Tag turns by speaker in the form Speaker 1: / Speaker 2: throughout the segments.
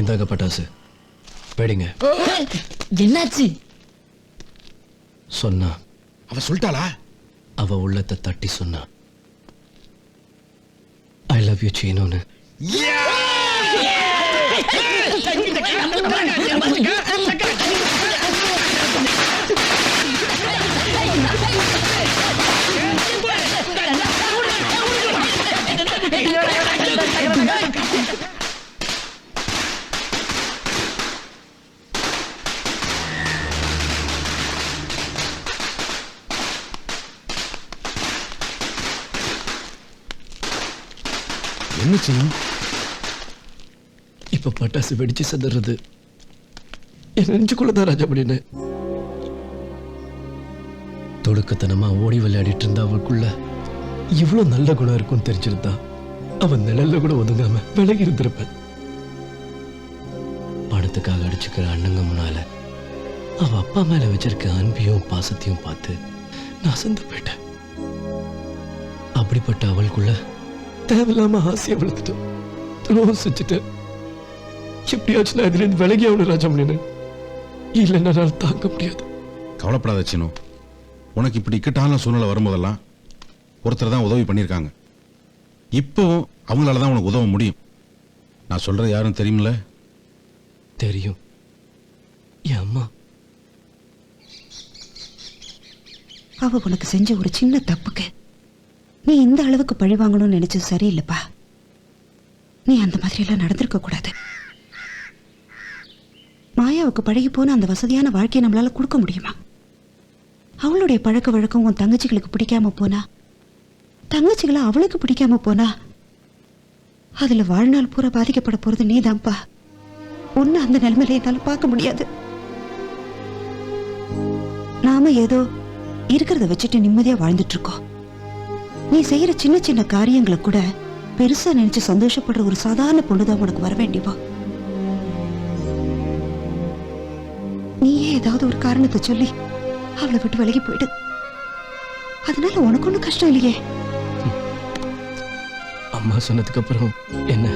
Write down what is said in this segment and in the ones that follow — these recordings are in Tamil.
Speaker 1: இந்தாங்க பட்டாசு, பேடிங்க.
Speaker 2: என்னாச்சு?
Speaker 1: சொன்னா.
Speaker 3: அவ சொல்லிட்டாளா?
Speaker 1: அவ உள்ளத்தை தட்டி சொன்னா, ஐ லவ் யூ சீனோன்னு.
Speaker 3: என்ன செய்யும்?
Speaker 1: இப்ப பட்டாசு வெடிச்சு செதறது என் நெஞ்சுக்குள்ளதான் ராஜாமணின்னு. தொடுக்கத்தனமா ஓடி விளையாடிட்டு இருந்தா அவளுக்குள்ள இவ்வளவு நல்ல குணம் இருக்கும்னு தெரிஞ்சிருந்தா அவன் நிழல்ல கூட ஒதுங்காம விலகி இருந்திருப்பேன். பணத்துக்காக அடிச்சுக்கிற அண்ணங்க முன்னால அவ அப்பா மேல வச்சிருக்க அன்பையும் பாசத்தையும் பார்த்து நான் அசந்து போயிட்டேன். அப்படிப்பட்ட அவளுக்குள்ள தேவையில்லாம ஆசையை வளர்த்துட்டேன், துரோகம் செஞ்சுட்டேன். எப்படியாச்சும் நான் இதுலேருந்து விலகி ஆகணும் ராஜாமணின்னு, இல்லைன்னா நான் தாங்க முடியாது.
Speaker 3: கவலைப்படாத சீனு, உனக்கு இப்படி இக்கட்டான சூழ்நிலை வரும்போதெல்லாம் ஒருத்தர் தான் உதவி பண்ணியிருக்காங்க. இப்போவும் அவங்களால தான் உனக்கு உதவ முடியும். நான் சொல்றது யாரும் தெரியுமில்ல?
Speaker 1: தெரியும், என் அம்மா.
Speaker 4: அவ உனக்கு செஞ்ச ஒரு சின்ன தப்புக்கு நீ இந்த அளவுக்கு பழி வாங்கணும்னு நினைச்சது சரியில்லைப்பா. நீ அந்த மாதிரி எல்லாம் நடந்திருக்க கூடாது. மாயாவுக்கு பழகி போன அந்த வசதியான வாழ்க்கையை நம்மளால கொடுக்க முடியுமா? அவளுடைய பழக்க வழக்கம் உன் தங்கச்சிகளுக்கு பிடிக்காம போனா, தங்கச்சிகளை அவளுக்கு பிடிக்காம போனா, அதுல வாழ்நாள் பூரா பாதிக்கப்பட போறது நீதான்ப்பா. ஒன்னு அந்த நிலைமையில என்னால பார்க்க முடியாது. நாம ஏதோ இருக்கிறத வச்சுட்டு நிம்மதியா வாழ்ந்துட்டு இருக்கோம். நீ செய்யற சின்ன சின்ன காரியங்களை கூட பெருசா நினைச்சு சந்தோஷப்படுற ஒரு சாதாரண பொண்ணுதான் உனக்கு வர வேண்டியவா. நீயே ஏதாவது ஒரு காரணத்தை சொல்லி அவளை விட்டு விலகி போயிடு. அதனால உனக்கு ஒண்ணும் கஷ்டம் இல்லையே.
Speaker 1: அம்மா சொன்னதுக்கு அப்புறம் என்ன,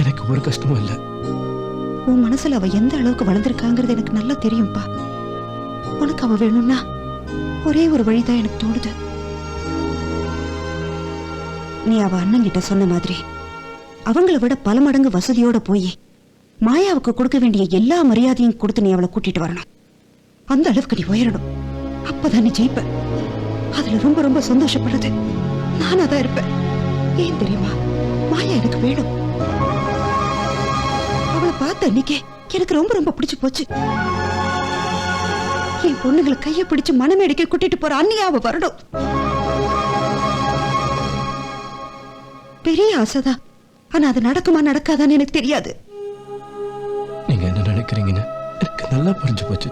Speaker 1: எனக்கு ஒரு கஷ்டமும் இல்லை.
Speaker 4: உன் மனசுல அவ எந்த அளவுக்கு வளர்ந்துருக்காங்கிறது எனக்கு நல்லா தெரியும்பா. உனக்கு அவ வேணும்னா ஒரே ஒரு வழிதான் எனக்கு தோணுது. நீ அவ அண்ணங்கிட்ட சொன்ன மாதிரி அவங்கள விட பல மடங்கு வசதியோட போய் மாயாவுக்கு கொடுக்க வேண்டிய எல்லா மரியாதையும் கொடுத்து நீ அவளை கூட்டிட்டு வரணும். அந்த அளவுக்கு நீ உயரணும். அப்பதான் நீ ஜெயிப்ப. அதுல ரொம்ப ரொம்ப சந்தோஷப்படுறது நானா தான் இருப்பேன். ஏன் தெரியுமா? மாயா எனக்கு வேணும். அவளை பார்த்த அன்னைக்கே எனக்கு ரொம்ப ரொம்ப பிடிச்சு போச்சு. என் பொண்ணுங்களை கையை பிடிச்சு மனமேடைக்கு கூட்டிட்டு போற அன்னையா அவ வரணும். பெரிய ஆசைதான், ஆனா அது நடக்குமா நடக்காதான்னு எனக்கு தெரியாது.
Speaker 1: நீங்க என்ன நினைக்கிறீங்கன்னு எனக்கு நல்லா புரிஞ்சு போச்சு.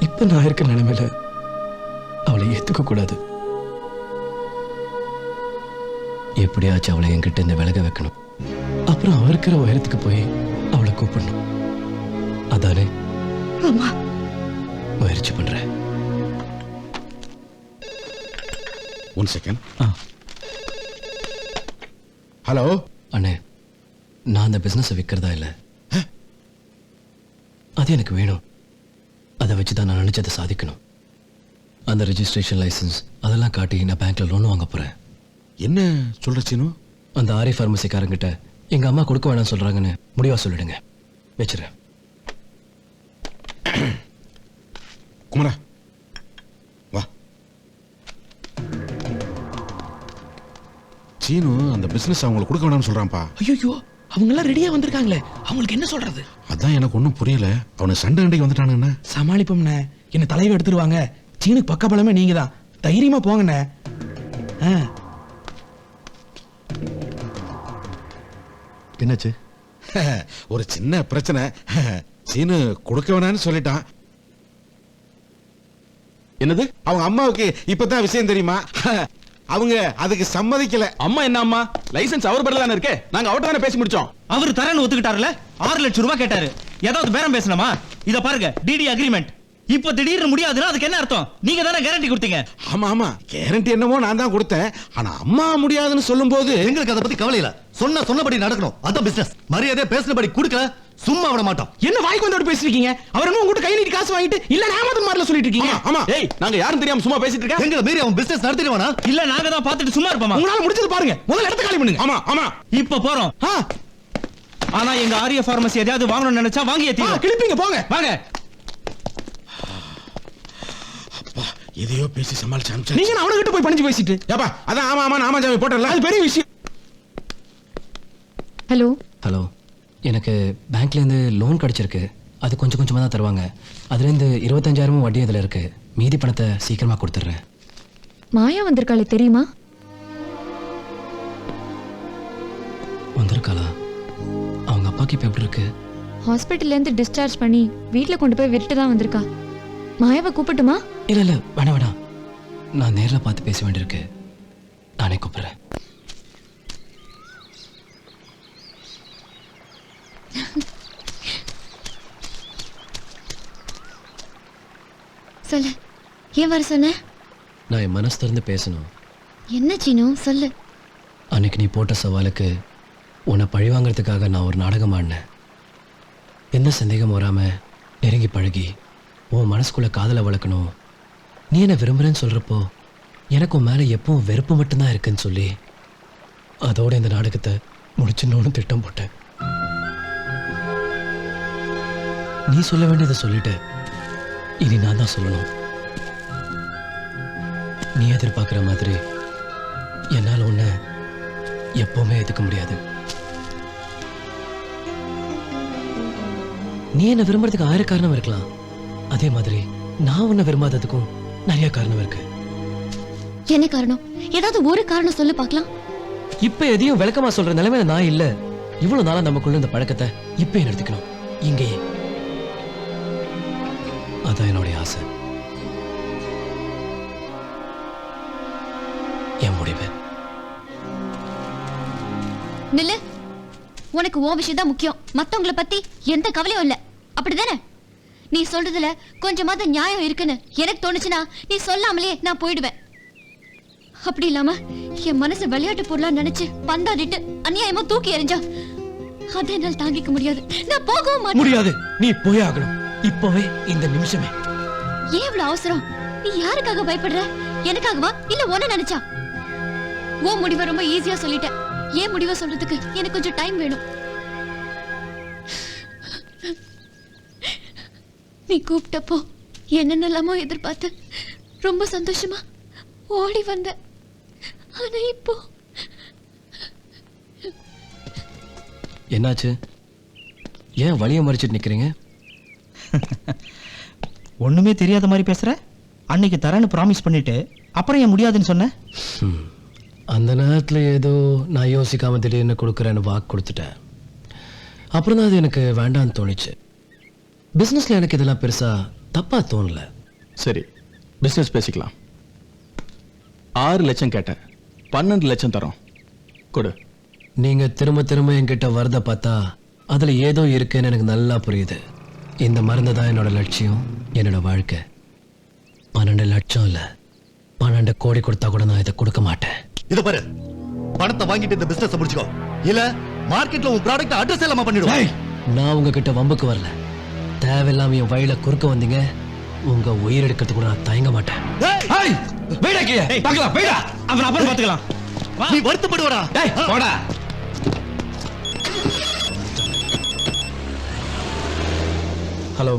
Speaker 1: இப்ப நான் இருக்க நிலைமையில அவளை ஏத்துக்க கூடாது. எப்படியாச்சும் அவளை என்கிட்ட இந்த விலக வைக்கணும். அப்புறம் அவ இருக்கிற உயரத்துக்கு போய் அவளை கூப்பிடணும். அதானே?
Speaker 4: ஆமா,
Speaker 1: முயற்சி பண்றேன்.
Speaker 3: 1 செகண்ட். ஹலோ
Speaker 1: அண்ணே, நான் அந்த பிசினஸ் விற்கிறதா இல்ல. அது எனக்கு வேணும். அதை வச்சுதான் நான் நினைச்சதை சாதிக்கணும். அந்த ரெஜிஸ்ட்ரேஷன் லைசன்ஸ் அதெல்லாம் காட்டி நான் பேங்க்ல லோன் வாங்க போறேன்.
Speaker 3: என்ன சொல்ற சீனு?
Speaker 1: அந்த ஆரி பார்மசிக்காரங்கிட்ட எங்க அம்மா கொடுக்க வேணாம்னு சொல்றாங்கன்னு முடிவா சொல்லிடுங்க. வச்சுறேன்.
Speaker 3: குமரா வா. சீனு அந்த பிசினஸ் அவங்களுக்கு கொடுக்க வேணாம்னு சொல்றான்ப்பா.
Speaker 2: ஐயோ, அவங்க எல்லாம் ரெடியா வந்திருக்காங்களே, அவங்களுக்கு என்ன சொல்றது?
Speaker 3: அதான் எனக்கு ஒன்றும் புரியல. அவனுக்கு சண்டை அண்டைக்கு வந்துட்டானுங்கண்ணே.
Speaker 2: சமாளிப்போம்ண்ணே. என்ன தலைவை எடுத்துருவாங்க. சீனுக்கு பக்க பலமே நீங்க தான். தைரியமா போங்கண்ணே.
Speaker 1: என்னாச்சு?
Speaker 3: ஒரு சின்ன பிரச்சனை. சீனு கொடுக்க வேணாம்னு சொல்லிட்டான்.
Speaker 1: என்னது?
Speaker 3: அவங்க அம்மாவுக்கு இப்பதான் விஷயம் தெரியுமா? அவங்க அதுக்கு சம்மதிக்கல.
Speaker 5: அம்மா என்ன அம்மா? லைசன்ஸ் அவர் பேர்ல தானே இருக்கு. நாங்க அவர்ட்ட தானே பேசி முடிச்சோம்.
Speaker 6: அவர் தரேன்னு ஒத்துக்கிட்டாருல. 6 லட்சம் ரூபாய் கேட்டாரு. ஏதாவது பேரம் பேசணுமா? இத பாருங்க, டிடி அக்ரிமெண்ட். இப்ப திடீர்னு முடியாதுன்னா அதுக்கு என்ன அர்த்தம்? நீங்க தானே கேரண்டி கொடுத்தீங்க.
Speaker 3: ஆமா ஆமா கேரண்டி என்னமோ நான் தான் கொடுத்தேன். ஆனா அம்மா முடியாதுன்னு சொல்லும்போது
Speaker 7: எங்களுக்கு அதை பத்தி கவலை இல்ல. சொன்னபடி நடக்கணும். அதான் பிசினஸ். மரியாதை பேசினபடி கொடுக்கல சும்மா விட மாட்டோம்.
Speaker 2: என்ன வாய்க்கு வந்து பேசிருக்கீங்க? அவர் என்ன உங்ககிட்ட கை நீட்டி காசு வாங்கிட்டு இல்ல நாம மாதிரி சொல்லிட்டு இருக்கீங்க?
Speaker 3: ஆமா
Speaker 5: ஏய் நாங்க யாரும் தெரியாம சும்மா பேசிட்டு இருக்க.
Speaker 7: எங்களை மீறி அவன் பிசினஸ் நடத்திடுவானா?
Speaker 6: இல்ல நாங்க தான் பார்த்துட்டு சும்மா இருப்போமா?
Speaker 2: உங்களால முடிச்சது பாருங்க. முதல்ல இடத்த காலி பண்ணுங்க.
Speaker 3: ஆமா ஆமா
Speaker 6: இப்ப போறோம். ஆனா எங்க ஆரிய பார்மசி எதையாவது வாங்கணும்னு நினைச்சா வாங்கியே தீரும்.
Speaker 2: கிளிப்பிங்க போங்க.
Speaker 6: வாங்க.
Speaker 3: எதையோ பேசி சமாளிச்சு அனுப்பிச்சா.
Speaker 2: நீங்க அவனுக்கிட்ட போய் பணிஞ்சு பேசிட்டு.
Speaker 3: ஏப்பா அதான் ஆமா ஆமா நாம ஜாமி போட்டல.
Speaker 2: அது பெரிய விஷயம்.
Speaker 8: ஹலோ
Speaker 1: ஹலோ, எனக்கு பேங்க்லேருந்து லோன் கிடச்சிருக்கு. அது கொஞ்சம் கொஞ்சமாக தான் தருவாங்க. அதுலேருந்து 25,000 வட்டி இதில் இருக்கு. மீதி பணத்தை சீக்கிரமாக கொடுத்துட்றேன்.
Speaker 8: மாயா வந்திருக்காளே தெரியுமா?
Speaker 1: வந்திருக்காளா? அவங்க அப்பாக்கு இப்போ எப்படி இருக்கு?
Speaker 8: ஹாஸ்பிட்டல்லேருந்து டிஸ்சார்ஜ் பண்ணி வீட்டில் கொண்டு போய் விட்டு தான் வந்திருக்கா. மாயாவை கூப்பிட்டுமா?
Speaker 1: இல்லை இல்லை வேணாம் வேணாம், நான் நேரில் பார்த்து பேச வேண்டியிருக்கு. நானே கூப்பிட்றேன்.
Speaker 8: சொல்லு, ஏன் வர சொன்ன?
Speaker 1: நான் என் மனசு திறந்து பேசணும்.
Speaker 8: என்ன சீனு சொல்லு.
Speaker 1: அன்னைக்கு நீ போட்ட சவாலுக்கு உன்னை பழிவாங்கிறதுக்காக நான் ஒரு நாடகம் ஆடினேன். எந்த சந்தேகம் வராமல் நெருங்கி பழகி உன் மனசுக்குள்ள காதலை வளர்க்கணும். நீ என்ன விரும்புகிறேன்னு சொல்கிறப்போ எனக்கு உன் மேலே எப்பவும் வெறுப்பு மட்டும்தான் இருக்குன்னு சொல்லி அதோட இந்த நாடகத்தை முடிச்சிடணும்னு திட்டம் போட்டேன். நீ சொல்ல வேண்டியதை சொல்லிட்ட. இனி நான் தான் சொல்லணும். நீ எதிர்பார்க்குற மாதிரி என்னால் உன்னை எப்பவுமே ஏற்றுக்க முடியாது. நீ என்ன விரும்புறதுக்கு 1000 காரணம் இருக்கலாம். அதே மாதிரி நான் உன்னை விரும்பாததுக்கும் நிறைய காரணம் இருக்கு.
Speaker 8: என்ன காரணம்? ஏதாவது ஒரு காரணம் சொல்லு பார்க்கலாம்.
Speaker 1: இப்ப எதையும் விளக்கமா சொல்ற நிலைமையில நான் இல்ல. இவ்வளவு நாளா நமக்குள்ள இந்த பழக்கத்தை இப்ப எடுத்துக்கணும், இங்கேயே. அதான் என்னுடைய ஆசை, என் முடிவு.
Speaker 8: நில்லு. உனக்கு உன் விஷயம் தான் முக்கியம். மத்தவங்கள பத்தி எந்த கவலையும் இல்ல, அப்படிதானே? நீ சொல்றதுல கொஞ்சமாவது நியாயம் இருக்குன்னு எனக்கு தோணுச்சுன்னா நீ சொல்லாமலே நான் போயிடுவேன். அப்படி இல்லாம என் மனசு விளையாட்டு பொருளா நினைச்சு பந்தாடிட்டு அநியாயமா தூக்கி எறிஞ்சா அதை என்னால் தாங்கிக்க முடியாது. நான் போகவும் மாட்டேன்.
Speaker 1: முடியாது, நீ போய் ஆகணும் இப்பவே, இந்த நிமிஷமே.
Speaker 8: ஏன் இவ்வளவு அவசரம்? நீ யாருக்காக பயப்படுற? எனக்காகவா இல்ல உன்ன நினைச்சா? உன் முடிவை ரொம்ப ஈஸியா சொல்லிட்ட. ஏன் முடிவை சொல்றதுக்கு எனக்கு கொஞ்சம் டைம் வேணும். நீ கூப்பிட்டப்போ என்னென்னலாமோ எதிர்பார்த்து ரொம்ப சந்தோஷமா ஓடி வந்த. ஆனா இப்போ
Speaker 1: என்னாச்சு? ஏன் வழியை மறிச்சிட்டு நிக்கிறீங்க?
Speaker 6: ஒண்ணுமே தெரியாத மாதிரி பேசுற. அன்னைக்கு தரேன்னு ப்ராமிஸ் பண்ணிட்டு அப்புறம் ஏன் முடியாதுன்னு சொன்ன?
Speaker 1: அந்த நேரத்தில் ஏதோ நான் யோசிக்காம திடீர்னு கொடுக்குறேன்னு வாக்கு கொடுத்துட்டேன். அப்புறம் தான் அது எனக்கு வேண்டான்னு தோணுச்சு. பிஸ்னஸில் எனக்கு இதெல்லாம் பெருசா தப்பா தோணல.
Speaker 5: சரி பிசினஸ் பேசிக்கலாம். 6 லட்சம் கேட்டேன், 12 லட்சம் தரோம், கொடு.
Speaker 1: நீங்க திரும்ப திரும்ப என்கிட்ட வரத பார்த்தா அதுல ஏதோ இருக்குன்னு எனக்கு நல்லா புரியுது. இந்த மருந்து தான் என்னோட லட்சியம், என்னோட வாழ்க்கை. 12 லட்சம் இல்ல, 12 கோடி கொடுத்தா கூட நான் இதை கொடுக்க மாட்டேன்.
Speaker 7: இத பாரு, பணத்தை வாங்கிட்டு இந்த பிசினஸ் முடிச்சுக்கோ. இல்ல மார்க்கெட்ல உன் ப்ராடக்ட் அட்ரஸ் இல்லாம பண்ணிடுவேன்.
Speaker 1: நான் உங்ககிட்ட வம்புக்கு வரல. தேவையில்லாம என் வழியில குறுக்க வந்தீங்க, உங்க உயிர் எடுக்கிறது கூட நான் தயங்க மாட்டேன்.
Speaker 6: அவன் அப்புறம் பாத்துக்கலாம்.
Speaker 7: நீ வருத்தப்படுவடா.
Speaker 1: ஹலோ,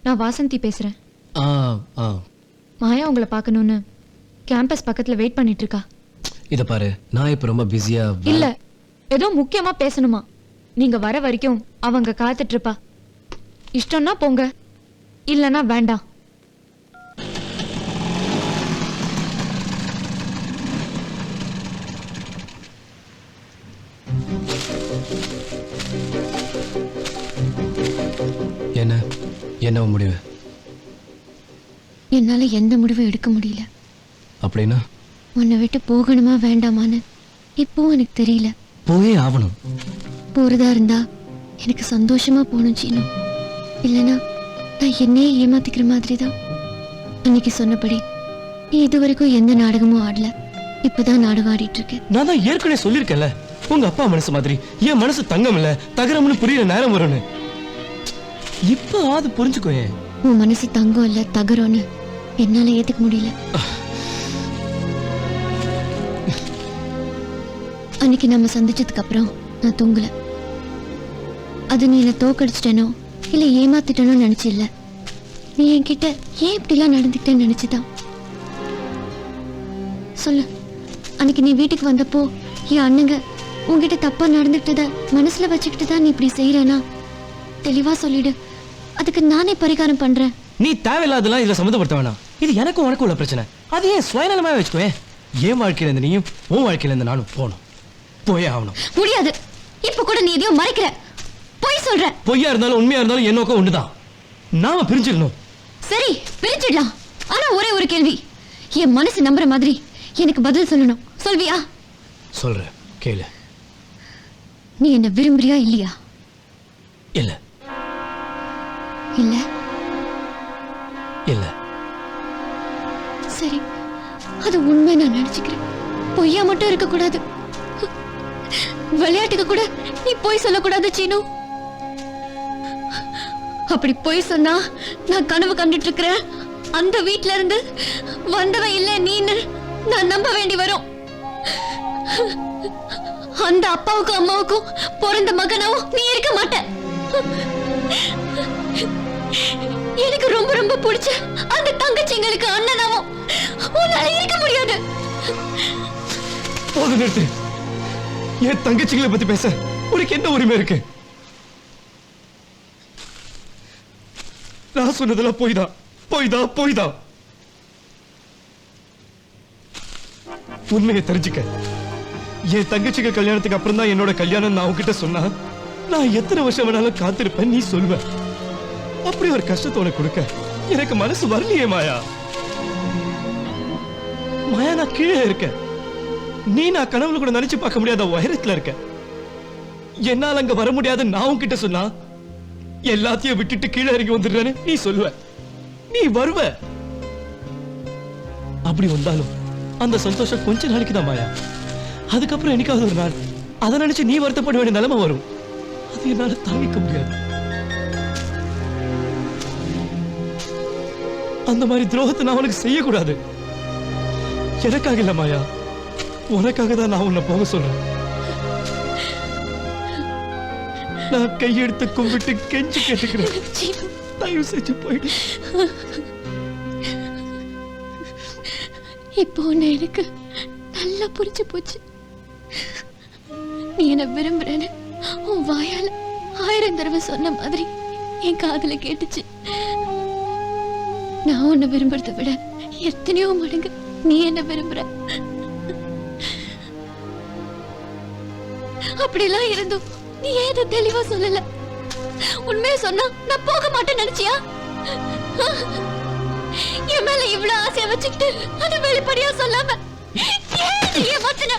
Speaker 8: நான் வாசந்தி பேசுறேன்.
Speaker 1: ஆ ஆ
Speaker 8: மாயா உங்களை பார்க்கணும்னு கேம்பஸ் பக்கத்துல வெயிட் பண்ணிட்டு இருக்கா.
Speaker 1: இத பாரு, நான் இப்ப ரொம்ப பிஸியா.
Speaker 8: இல்ல, ஏதோ முக்கியமா பேசணுமா. நீங்க வர வரைக்கும் அவங்க காத்துட்டு இருப்பா. இஷ்டம்னா போங்க, இல்லனா வேண்டாம்.
Speaker 1: என்ன என்ன முடிவு?
Speaker 8: என்னால எந்த முடிவும் எடுக்க முடியல.
Speaker 1: அப்படின்னா
Speaker 8: உன்னை விட்டு போகணுமா வேண்டாமான்னு இப்போ எனக்கு தெரியல.
Speaker 1: போயே ஆகணும்.
Speaker 8: போறதா இருந்தா எனக்கு சந்தோஷமா போகணும் சீனு. இல்லனா நான் என்னையே ஏமாத்திக்கிற மாதிரி தான். அன்னைக்கு சொன்னபடி நீ இது வரைக்கும் எந்த நாடகமும் ஆடல. இப்பதான் நாடகம் ஆடிட்டு இருக்கேன்.
Speaker 1: நான் தான் ஏற்கனவே சொல்லியிருக்கேன்ல, உங்க அப்பா மனசு மாதிரி என் மனசு தங்கம் இல்ல, தகரம்னு புரியுற நேரம் வரும்னு. இப்ப அது புரிஞ்சுக்கோ.
Speaker 8: உன் மனசு தங்கம் இல்ல தகரம்னு என்னால ஏத்துக்க முடியல. அன்னைக்கு நம்ம சந்திச்சதுக்கு அப்புறம் நான் தூங்கல. அது நீ என்ன தோக்கடிச்சிட்டனோ இல்ல ஏமாத்திட்டனோ நினைச்சு இல்ல, நீ என்கிட்ட ஏன் இப்படிலாம் நடந்துக்கிட்டேன்னு நினைச்சுதான். சொல்லு, அன்னைக்கு நீ வீட்டுக்கு வந்தப்போ என் அண்ணங்க உன்கிட்ட தப்பா நடந்துக்கிட்டத மனசுல வச்சுக்கிட்டு தான் நீ இப்படி செய்யறேனா? தெளிவா சொல்லிடு, அதுக்கு நானே பரிகாரம் பண்றேன்.
Speaker 1: நீ தேவையில்லாதெல்லாம் இதுல சம்மந்தப்படுத்த வேணாம். இது எனக்கும் உனக்கும் உள்ள பிரச்சனை. அது ஏன் சுயநலமா வச்சுக்கோயே. என் வாழ்க்கையில இருந்து நீயும் உன் வாழ்க்கையில இருந்து நானும் போகணும், போயே ஆகணும்.
Speaker 8: முடியாது. இப்ப கூட நீ எதையும் மறைக்கிற, பொய் சொல்ற.
Speaker 1: பொய்யா இருந்தாலும் உண்மையா இருந்தாலும் என் நோக்கம் ஒண்ணுதான், நாம பிரிஞ்சிடணும்.
Speaker 8: சரி, பிரிஞ்சிடலாம். ஆனா ஒரே ஒரு கேள்வி, என் மனசு நம்புற மாதிரி எனக்கு பதில் சொல்லணும். சொல்வியா?
Speaker 1: சொல்ற, கேளு.
Speaker 8: நீ என்ன விரும்புறியா இல்லையா?
Speaker 1: இல்ல
Speaker 8: இல்ல
Speaker 1: இல்ல.
Speaker 8: சரி, அது உண்மை நான் நினைச்சுக்கிறேன். பொய்யா மட்டும் இருக்க கூடாது. விளையாட்டுக்கு கூட நீ பொய் சொல்லக்கூடாது சீனு. அப்படி பொய் சொன்னா நான் கனவு கண்டுட்டு இருக்கிறேன் அந்த வீட்ல இருந்து வந்தவன் இல்ல நீன்னு நான் நம்ப வேண்டி வரும். அந்த அப்பாவுக்கும் அம்மாவுக்கும் பிறந்த மகனாவும் நீ இருக்க மாட்ட. எனக்கு ரொம்ப ரொம்ப பிடிச்ச அந்த தங்கச்சிங்களுக்கு அண்ணனாவும் உன்னால இருக்க முடியாது.
Speaker 1: போது நிறுத்து. என் தங்கச்சிகளை பத்தி பேச உனக்கு என்ன உரிமை இருக்கு? நான் சொன்னதெல்லாம் போய்தான் போய்தான் போய்தான். உண்மையை தெரிஞ்சுக்க. என் தங்கச்சிக்கு கல்யாணத்துக்கு அப்புறம் தான் என்னோட கல்யாணம் நான் உன்கிட்ட சொன்னா நான் எத்தனை வருஷம் வேணாலும் காத்திருப்பேன் நீ சொல்வ. அப்படி ஒரு கஷ்டத்தோட கொடுக்க எனக்கு மனசு வரலையே மாயா. மாயா, நான் கீழே இருக்கேன். நீ நான் கனவுல கூட நினைச்சு பார்க்க முடியாத உயரத்துல இருக்க. என்னால அங்க வர முடியாது நான் உன்கிட்ட சொன்னா எல்லாத்தையும் விட்டுட்டு கீழே இறங்கி வந்துடுறேன்னு நீ சொல்லுவ. நீ வருவ. அப்படி வந்தாலும் அந்த சந்தோஷம் கொஞ்ச நாளைக்கு தான் மாயா. அதுக்கப்புறம் என்னைக்காவது ஒரு நாள் அதை நினைச்சு நீ வருத்தப்பட வேண்டிய நிலைமை வரும். அது என்னால தாங்கிக்க முடியாது. அந்த மாதிரி துரோகத்தை நான் உனக்கு செய்யக்கூடாது. எனக்காக இல்ல மாயா, உனக்காக தான் நான் உன்னை போக சொல்றேன். நான் கையெடுத்து கும்பிட்டு கெஞ்சி கேட்டுக்கிறேன், தயவு செஞ்சு போயிடு.
Speaker 8: இப்போ உன்னை எனக்கு நல்லா புரிஞ்சு போச்சு. நீ என்ன விரும்புறேன்னு உன் வாயால 1000 தடவை சொன்ன மாதிரி என் காதுல கேட்டுச்சு. நான் உன்னை விரும்புறதை விட எத்தனையோ மடங்கு நீ என்ன விரும்புற. அப்படிலாம் இருந்தும் நீ ஏதோ தெளிவா சொல்லல. உண்மையை சொன்னா நான் போக மாட்டேன்னு நினைச்சியா? என் மேல இவ்வளவு ஆசைய வச்சுக்கிட்டு அது வெளிப்படையா சொல்லாம ஏமாத்துன.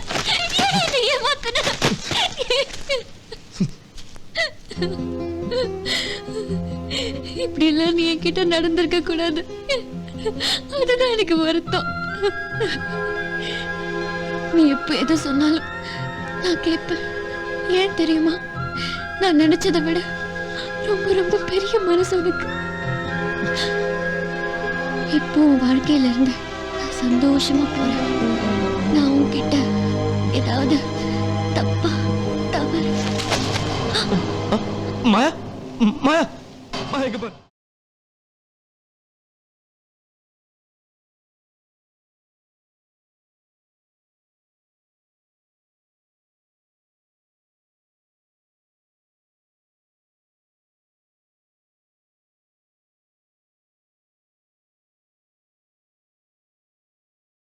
Speaker 8: இப்படி எல்லாம் நீ என்கிட்ட நடந்திருக்க கூடாது. அதுதான் எனக்கு வருத்தம். நீ எப்ப எதை சொன்னாலும் நான் கேட்பேன். ஏன் தெரியுமா? நான் நினைச்சதை விட ரொம்ப ரொம்ப பெரிய மனசு உனக்கு. இப்போ உன் வாழ்க்கையில இருந்து நான் சந்தோஷமா போறேன். நான் உன்கிட்ட ஏதாவது தப்பா தவறு
Speaker 1: மாயா, மாயா, மாயா, இங்க பாரு.